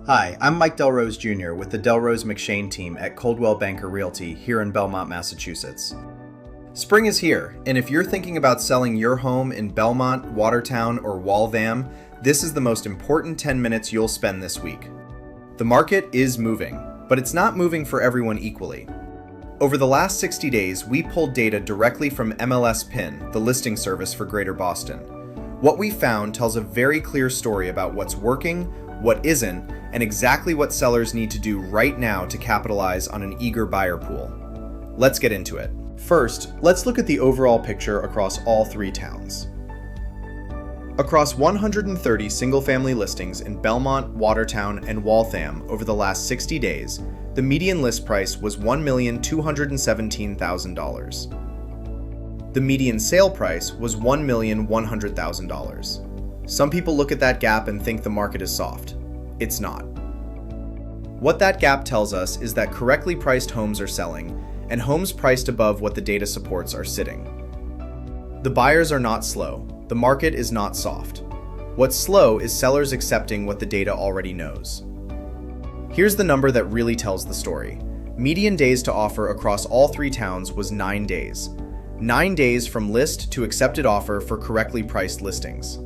Hi, I'm Mike DelRose Jr. with the DelRose McShane Team at Coldwell Banker Realty here in Belmont, Massachusetts. Spring is here, and if you're thinking about selling your home in Belmont, Watertown, or Waltham, this is the most important 10 minutes you'll spend this week. The market is moving, but it's not moving for everyone equally. Over the last 60 days, we pulled data directly from MLS PIN, the listing service for Greater Boston. What we found tells a very clear story about what's working, what isn't, and exactly what sellers need to do right now to capitalize on an eager buyer pool. Let's get into it. First, let's look at the overall picture across all three towns. Across 130 single-family listings in Belmont, Watertown, and Waltham over the last 60 days, the median list price was $1,217,000. The median sale price was $1,100,000. Some people look at that gap and think the market is soft. It's not. What that gap tells us is that correctly priced homes are selling, and homes priced above what the data supports are sitting. The buyers are not slow. The market is not soft. What's slow is sellers accepting what the data already knows. Here's the number that really tells the story. Median days to offer across all three towns was 9 days. 9 days from list to accepted offer for correctly priced listings.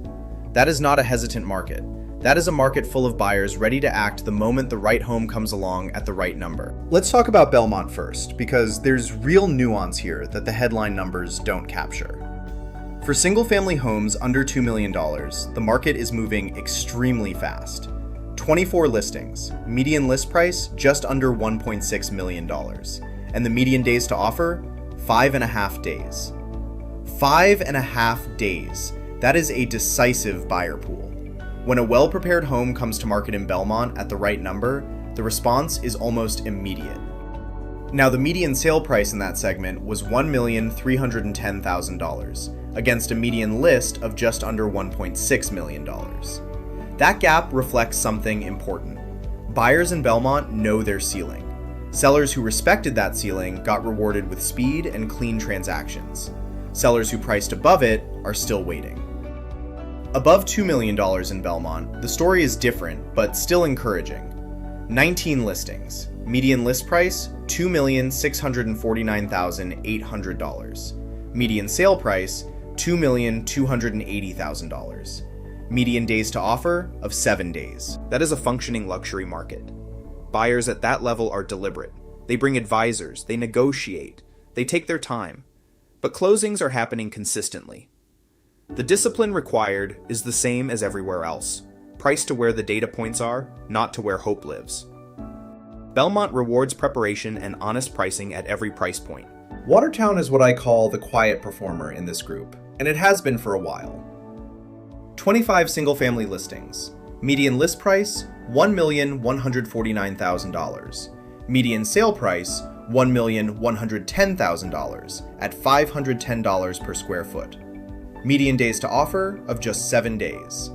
That is not a hesitant market. That is a market full of buyers ready to act the moment the right home comes along at the right number. Let's talk about Belmont first, because there's real nuance here that the headline numbers don't capture. For single-family homes under $2 million, the market is moving extremely fast. 24 listings, median list price just under $1.6 million, and the median days to offer, 5.5 days. 5.5 days. That is a decisive buyer pool. When a well-prepared home comes to market in Belmont at the right number, the response is almost immediate. Now, the median sale price in that segment was $1,310,000, against a median list of just under $1.6 million. That gap reflects something important. Buyers in Belmont know their ceiling. Sellers who respected that ceiling got rewarded with speed and clean transactions. Sellers who priced above it are still waiting. Above $2 million in Belmont, the story is different, but still encouraging. 19 listings. Median list price, $2,649,800. Median sale price, $2,280,000. Median days to offer of 7 days. That is a functioning luxury market. Buyers at that level are deliberate. They bring advisors, they negotiate, they take their time. But closings are happening consistently. The discipline required is the same as everywhere else. Price to where the data points are, not to where hope lives. Belmont rewards preparation and honest pricing at every price point. Watertown is what I call the quiet performer in this group, and it has been for a while. 25 single-family listings. Median list price, $1,149,000. Median sale price, $1,110,000 at $510 per square foot. Median days to offer of just 7 days.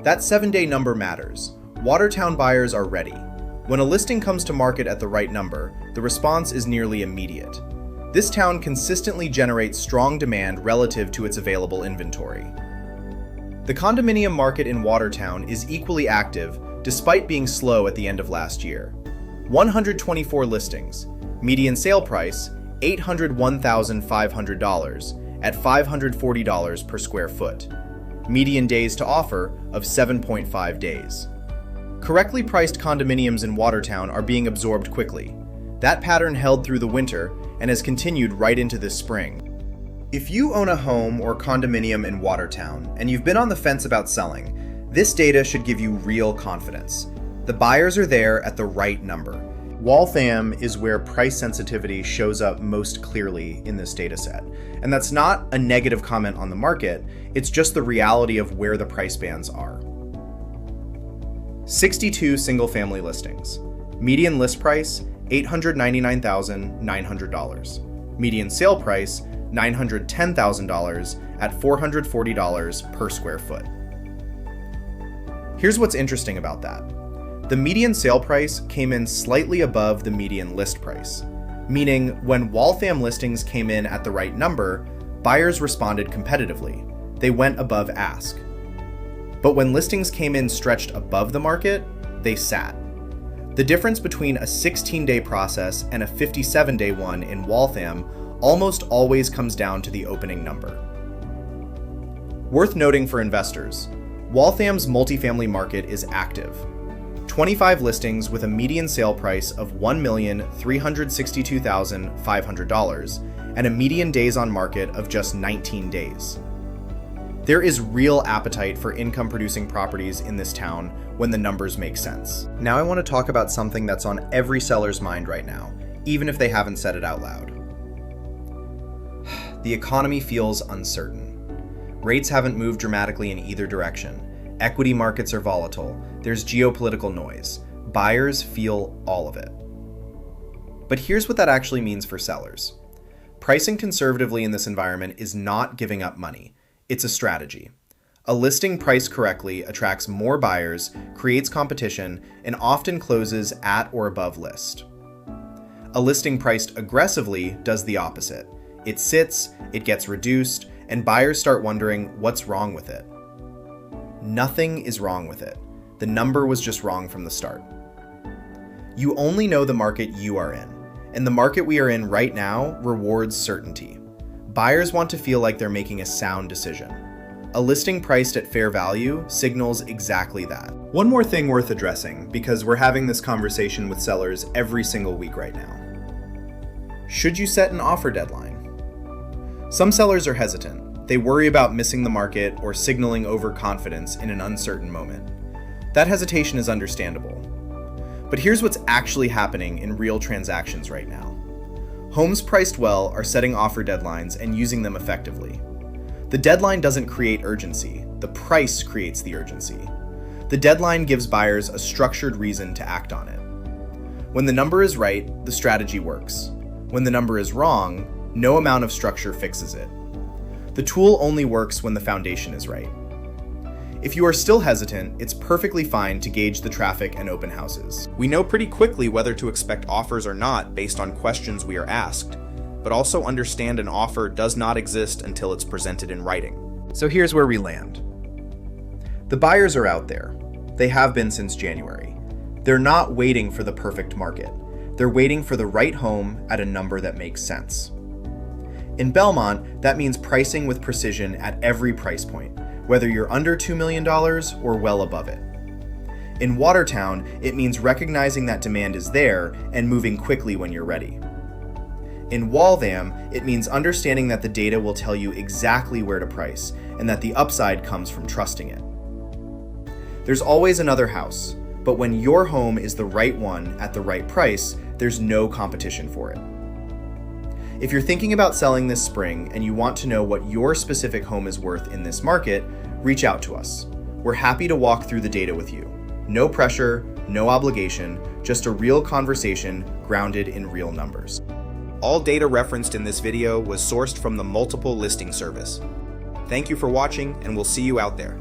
That 7-day number matters. Watertown buyers are ready. When a listing comes to market at the right number, the response is nearly immediate. This town consistently generates strong demand relative to its available inventory. The condominium market in Watertown is equally active despite being slow at the end of last year. 124 listings. Median sale price, $801,500 at $540 per square foot. Median days to offer of 7.5 days. Correctly priced condominiums in Watertown are being absorbed quickly. That pattern held through the winter and has continued right into this spring. If you own a home or condominium in Watertown and you've been on the fence about selling, this data should give you real confidence. The buyers are there at the right number. Waltham is where price sensitivity shows up most clearly in this data set. And that's not a negative comment on the market, it's just the reality of where the price bands are. 62 single-family listings. Median list price, $899,900. Median sale price, $910,000 at $440 per square foot. Here's what's interesting about that. The median sale price came in slightly above the median list price, meaning when Waltham listings came in at the right number, buyers responded competitively. They went above ask. But when listings came in stretched above the market, they sat. The difference between a 16-day process and a 57-day one in Waltham almost always comes down to the opening number. Worth noting for investors, Waltham's multifamily market is active. 25 listings with a median sale price of $1,362,500 and a median days on market of just 19 days. There is real appetite for income-producing properties in this town when the numbers make sense. Now I want to talk about something that's on every seller's mind right now, even if they haven't said it out loud. The economy feels uncertain. Rates haven't moved dramatically in either direction. Equity markets are volatile. There's geopolitical noise. Buyers feel all of it. But here's what that actually means for sellers. Pricing conservatively in this environment is not giving up money. It's a strategy. A listing priced correctly attracts more buyers, creates competition, and often closes at or above list. A listing priced aggressively does the opposite. It sits, it gets reduced, and buyers start wondering what's wrong with it. Nothing is wrong with it. The number was just wrong from the start. You only know the market you are in, and the market we are in right now rewards certainty. Buyers want to feel like they're making a sound decision. A listing priced at fair value signals exactly that. One more thing worth addressing, because we're having this conversation with sellers every single week right now. Should you set an offer deadline? Some sellers are hesitant. They worry about missing the market or signaling overconfidence in an uncertain moment. That hesitation is understandable. But here's what's actually happening in real transactions right now. Homes priced well are setting offer deadlines and using them effectively. The deadline doesn't create urgency. The price creates the urgency. The deadline gives buyers a structured reason to act on it. When the number is right, the strategy works. When the number is wrong, no amount of structure fixes it. The tool only works when the foundation is right. If you are still hesitant, it's perfectly fine to gauge the traffic and open houses. We know pretty quickly whether to expect offers or not based on questions we are asked, but also understand an offer does not exist until it's presented in writing. So here's where we land. The buyers are out there. They have been since January. They're not waiting for the perfect market. They're waiting for the right home at a number that makes sense. In Belmont, that means pricing with precision at every price point, whether you're under $2 million or well above it. In Watertown, it means recognizing that demand is there and moving quickly when you're ready. In Waltham, it means understanding that the data will tell you exactly where to price and that the upside comes from trusting it. There's always another house, but when your home is the right one at the right price, there's no competition for it. If you're thinking about selling this spring and you want to know what your specific home is worth in this market, reach out to us. We're happy to walk through the data with you. No pressure, no obligation, just a real conversation grounded in real numbers. All data referenced in this video was sourced from the Multiple Listing Service. Thank you for watching, and we'll see you out there.